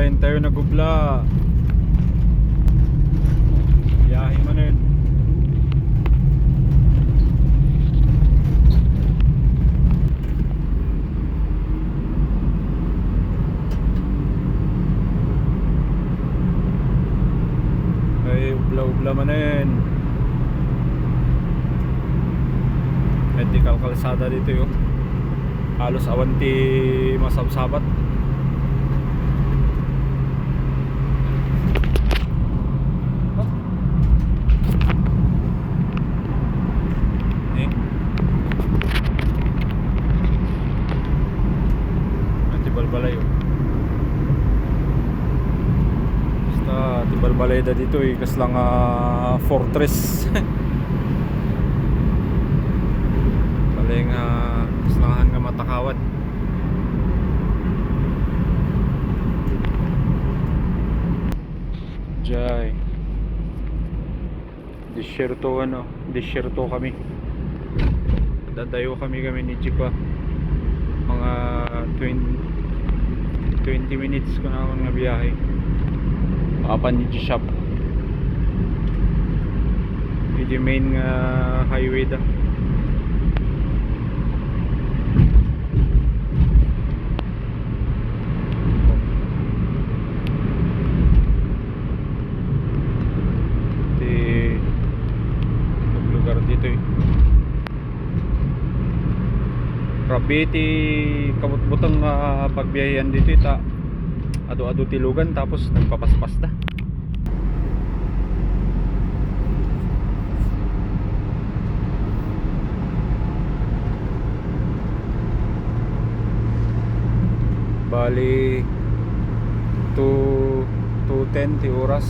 Kain tayo nagubla. Biyahe manin. Ay, ubla-ubla manin. Medical kalsada dito yun. Halos awanti masabsabat. Balbalay oh. Basta tibalbalay da dito eh kas lang fortress. Paling kaslahan nga matakawad. Jay Desierto kami. Dadayo kami ni Jeep mga 20 minutes ko na ako nga biyahe. Makapan yung shop. Yung main highway da. Ito lugar dito eh. Grabe ti kabutbutang pagbiyahean dito ita. Ado-ado tilugan tapos nagpapaspas da. Bali 2:10 ti oras.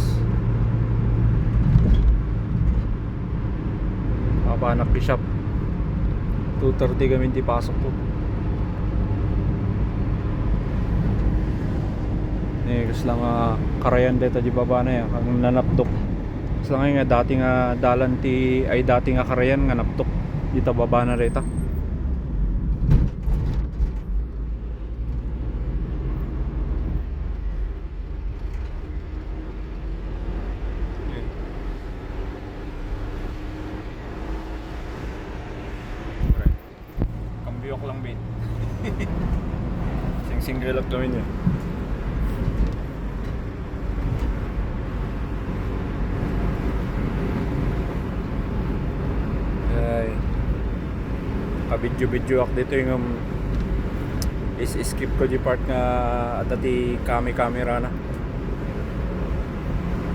Papanak di shop. 2:30 kami di pasok to. Kasi lang karayan dito di baba na yan kang nanaptok. Kasi lang nga dati nga dalan ti ay dati nga karayan nga naptok dito baba na rita. Kambiyok lang bin. Sing relak gawin yun. Kabidyo-bidyo ak dito yung skip ko di part nga dati camera na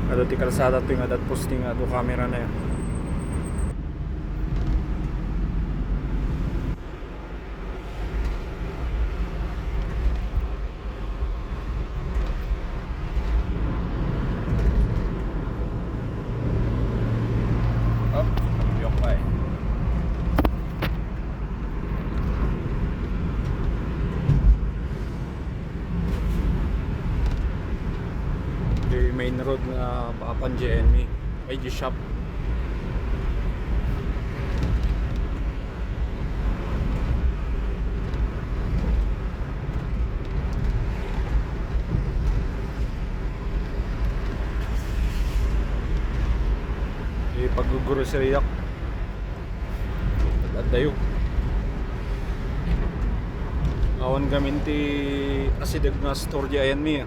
dati kalsada to yung adat posting ato camera na yan. Kabiyok pa eh. Main road na Papan GNE IG shop. Paguguro si Riyak at dayo awan gamin ti asidag nga store di ayan mi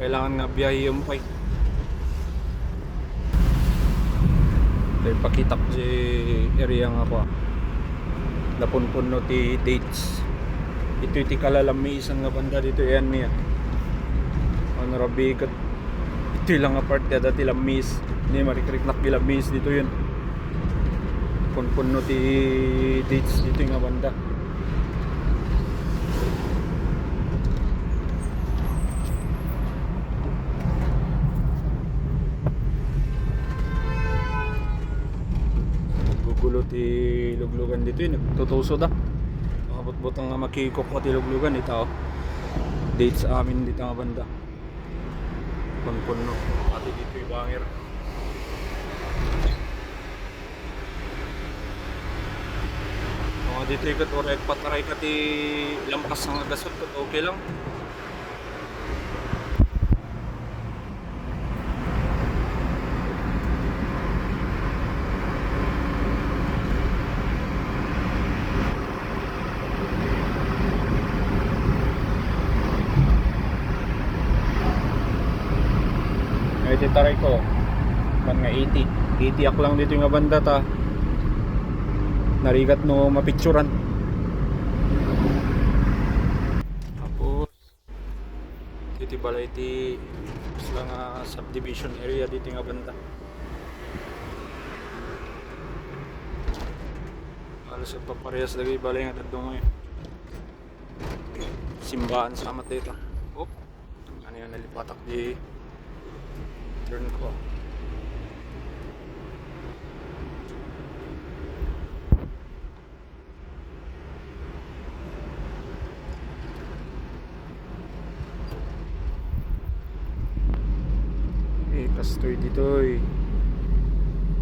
kailangan nga biyahe yung pay dahil pakitak di area nga pa napunpun no ti dates ito ti kalalamisan nga banda dito ayan mi ano rabigat ito lang apart kada ti lamis ni marikrik-nak bilamis dito yun punpun no ti dates dito nga banda. Gugulo ti luglugan dito yun nagtutuso da makabot-botang nga makikok mo ti luglugan ito dates amin dito nga banda punpun no pati dito yung bangir. Dito ikat oray pataray ka ti lampas nga gasot okay lang May titaray ko. Man nga 80. 80 ak lang dito yung banda ta. Narigat no mapicturan. Tapos dito balay ti sila nga subdivision area dito nga banda. Halos paparehas lagi balay nga dadto ngayon. Simbahan sa amat dito. Oh, ano yung nalipatak di turn ko. Kastoy dito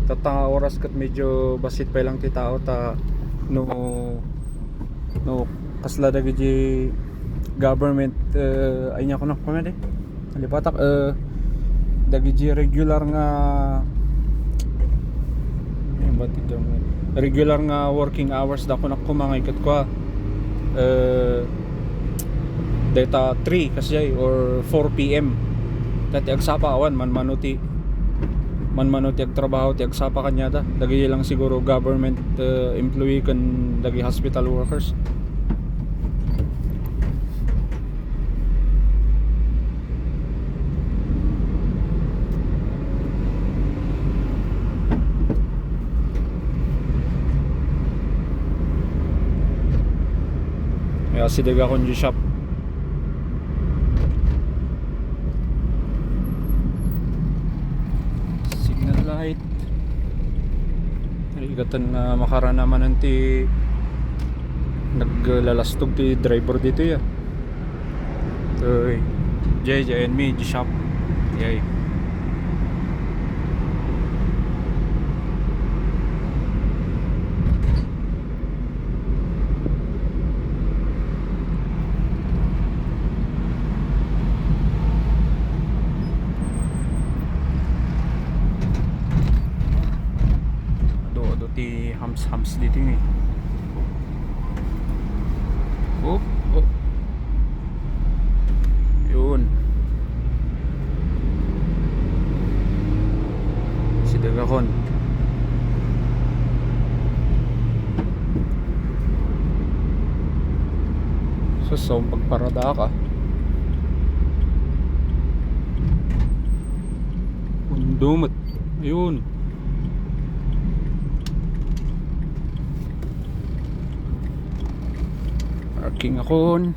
tatanga oras kat medyo basit pa lang ti tao ta no kasla dagi government ay nya ko na pamede alipatak dagi regular nga regular nga working hours da ko na kumangay kat kwa data 3 kasi or 4 PM dati agsapa awan man manuti ag trabaho ti agsapa kanya da dagi lang siguro government employee kan dagi hospital workers. Kaya sidaga kon di shop. Light narigatan na makaranaman nanti naglalastog ti driver dito ya Jay and me di shop yay hams dito eh. Oh. Yun. Si Dagakon. So pagparada ka. Undumot. Ayun. Parking akon.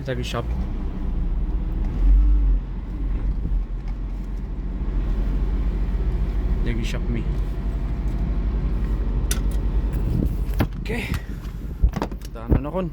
Tagi shop. Tagi shop me. Okay. Daanan akon.